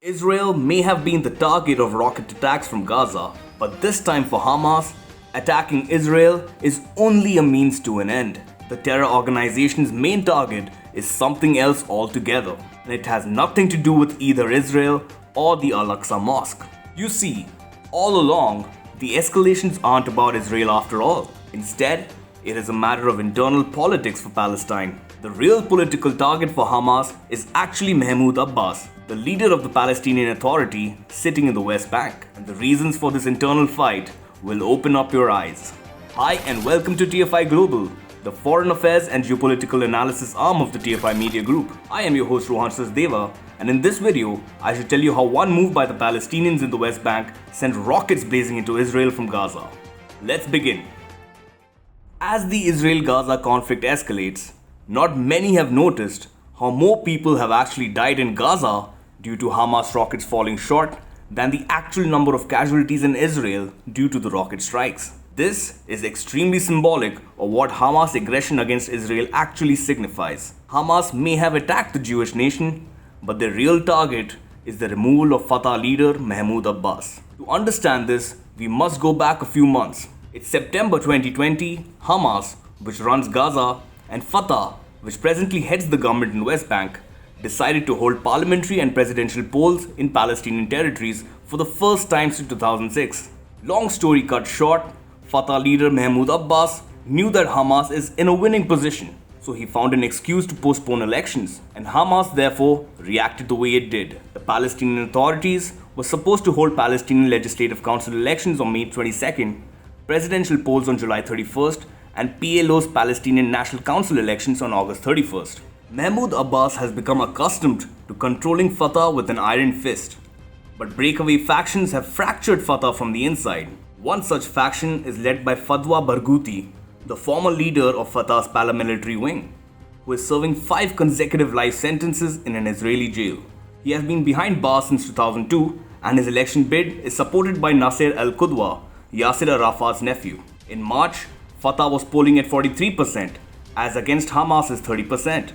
Israel may have been the target of rocket attacks from Gaza, but this time for Hamas, attacking Israel is only a means to an end. The terror organization's main target is something else altogether, and it has nothing to do with either Israel or the Al-Aqsa Mosque. You see, all along, the escalations aren't about Israel after all. Instead, it is a matter of internal politics for Palestine. The real political target for Hamas is actually Mahmoud Abbas, the leader of the Palestinian Authority sitting in the West Bank. And the reasons for this internal fight will open up your eyes. Hi and welcome to TFI Global, the foreign affairs and geopolitical analysis arm of the TFI Media Group. I am your host Rohan Sasdeva, and in this video, I shall tell you how one move by the Palestinians in the West Bank sent rockets blazing into Israel from Gaza. Let's begin. As the Israel-Gaza conflict escalates, not many have noticed how more people have actually died in Gaza due to Hamas rockets falling short than the actual number of casualties in Israel due to the rocket strikes. This is extremely symbolic of what Hamas aggression against Israel actually signifies. Hamas may have attacked the Jewish nation, but their real target is the removal of Fatah leader Mahmoud Abbas. To understand this, we must go back a few months. It's September 2020, Hamas, which runs Gaza, and Fatah, which presently heads the government in West Bank, decided to hold parliamentary and presidential polls in Palestinian territories for the first time since 2006. Long story cut short, Fatah leader Mahmoud Abbas knew that Hamas is in a winning position, so he found an excuse to postpone elections, and Hamas therefore reacted the way it did. The Palestinian authorities were supposed to hold Palestinian Legislative Council elections on May 22nd, presidential polls on July 31st, and PLO's Palestinian National Council elections on August 31st. Mahmoud Abbas has become accustomed to controlling Fatah with an iron fist, but breakaway factions have fractured Fatah from the inside. One such faction is led by Fadwa Barghouti, the former leader of Fatah's paramilitary wing, who is serving 5 consecutive life sentences in an Israeli jail. He has been behind bars since 2002, and his election bid is supported by Nasser al-Qudwa, Yasser Arafat's nephew. In March, Fatah was polling at 43%, as against Hamas's 30%.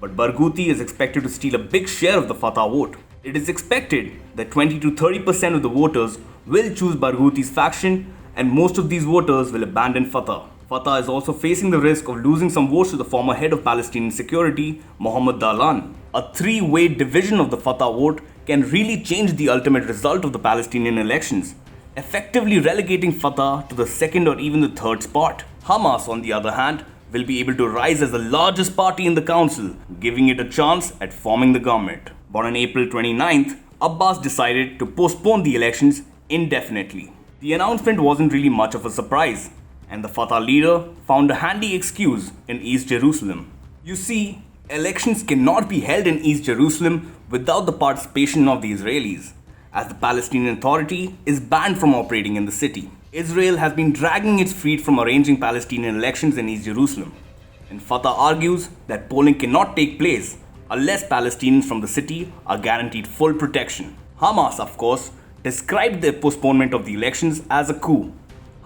But Barghouti is expected to steal a big share of the Fatah vote. It is expected that 20 to 30% of the voters will choose Barghouti's faction, and most of these voters will abandon Fatah. Fatah is also facing the risk of losing some votes to the former head of Palestinian security, Mohammed Dahlan. A three-way division of the Fatah vote can really change the ultimate result of the Palestinian elections, effectively relegating Fatah to the second or even the third spot. Hamas, on the other hand, will be able to rise as the largest party in the council, giving it a chance at forming the government. But on April 29th, Abbas decided to postpone the elections indefinitely. The announcement wasn't really much of a surprise, and the Fatah leader found a handy excuse in East Jerusalem. You see, elections cannot be held in East Jerusalem without the participation of the Israelis, as the Palestinian Authority is banned from operating in the city. Israel has been dragging its feet from arranging Palestinian elections in East Jerusalem, and Fatah argues that polling cannot take place unless Palestinians from the city are guaranteed full protection. Hamas, of course, described the postponement of the elections as a coup.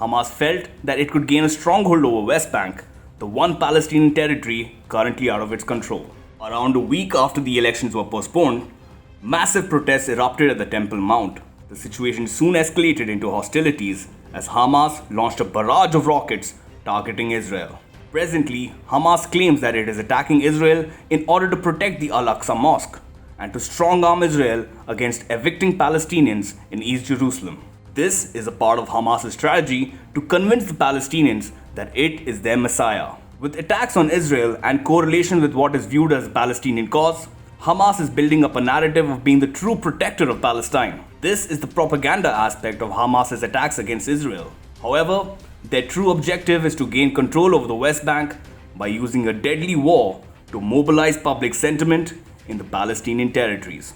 Hamas felt that it could gain a stronghold over West Bank, the one Palestinian territory currently out of its control. Around a week after the elections were postponed, massive protests erupted at the Temple Mount. The situation soon escalated into hostilities as Hamas launched a barrage of rockets targeting Israel. Presently, Hamas claims that it is attacking Israel in order to protect the Al-Aqsa Mosque and to strong-arm Israel against evicting Palestinians in East Jerusalem. This is a part of Hamas's strategy to convince the Palestinians that it is their messiah. With attacks on Israel and correlation with what is viewed as the Palestinian cause, Hamas is building up a narrative of being the true protector of Palestine. This is the propaganda aspect of Hamas's attacks against Israel. However, their true objective is to gain control over the West Bank by using a deadly war to mobilize public sentiment in the Palestinian territories.